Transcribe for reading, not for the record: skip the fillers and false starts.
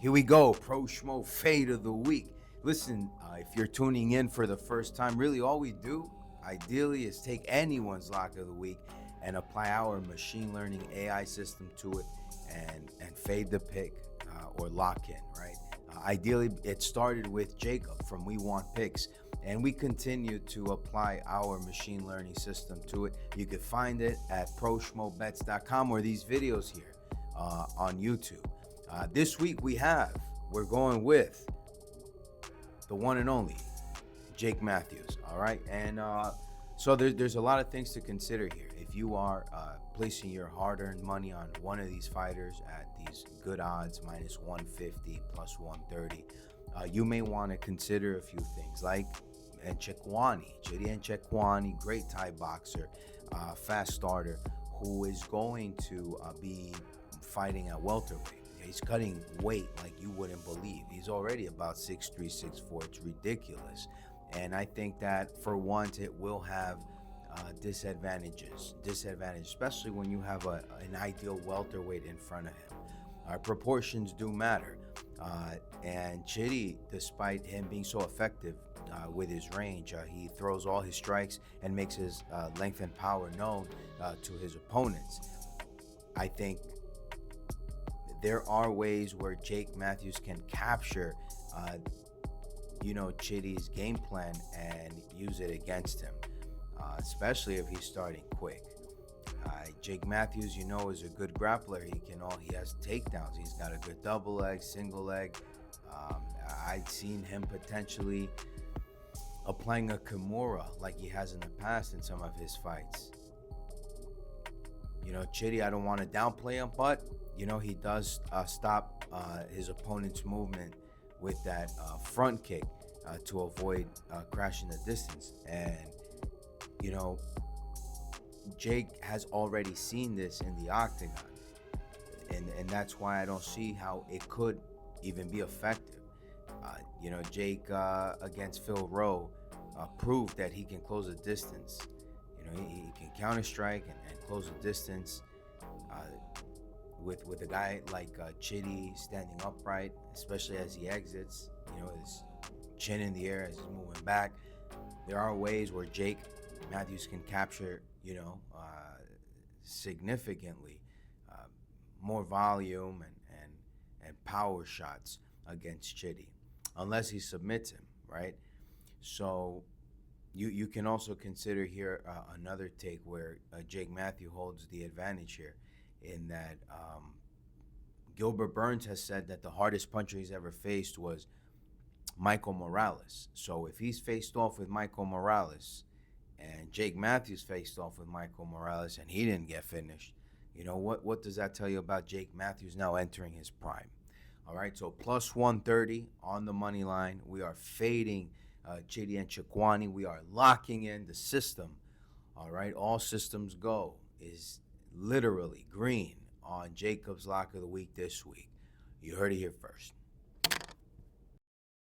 Here we go, Pro Schmo Fade of the Week. Listen, if you're tuning in for the first time, really all we do, ideally, is take anyone's lock of the week and apply our machine learning AI system to it and fade the pick or lock in, right? Ideally, it started with Jacob from We Want Picks, and we continue to apply our machine learning system to it. You can find it at proschmobets.com or these videos here on YouTube. This week we're going with the one and only Jake Matthews. All right, and so there's a lot of things to consider here. If you are placing your hard-earned money on one of these fighters at these good odds, minus 150, plus 130, you may want to consider a few things like Chidi Nchekwani, great Thai boxer, fast starter, who is going to be fighting at welterweight. He's cutting weight like you wouldn't believe. He's already about 6'3", 6'4". It's ridiculous. And I think that for once it will have disadvantage, especially when you have an ideal welterweight in front of him. Proportions do matter. And Chidi, despite him being so effective with his range, he throws all his strikes and makes his length and power known to his opponents. I think there are ways where Jake Matthews can capture, Chidi's game plan and use it against him, especially if he's starting quick. Jake Matthews, is a good grappler. He has takedowns. He's got a good double leg, single leg. I've seen him potentially applying a Kimura like he has in the past in some of his fights. Chidi, I don't want to downplay him, but he does stop his opponent's movement with that front kick to avoid crashing the distance. And, Jake has already seen this in the octagon. And that's why I don't see how it could even be effective. Jake against Phil Rowe proved that he can close the distance. He can counter strike and close the distance. With a guy like Chidi standing upright, especially as he exits, his chin in the air as he's moving back. There are ways where Jake Matthews can capture, significantly more volume and power shots against Chidi, unless he submits him, right? So you can also consider here another take where Jake Matthews holds the advantage here, in that Gilbert Burns has said that the hardest puncher he's ever faced was Michael Morales. So if he's faced off with Michael Morales and Jake Matthews faced off with Michael Morales and he didn't get finished, what does that tell you about Jake Matthews now entering his prime? All right, so plus 130 on the money line. We are fading Chidi Nchekwani. We are locking in the system. All right, all systems go is literally green on Jacob's Lock of the Week this week. You heard it here first.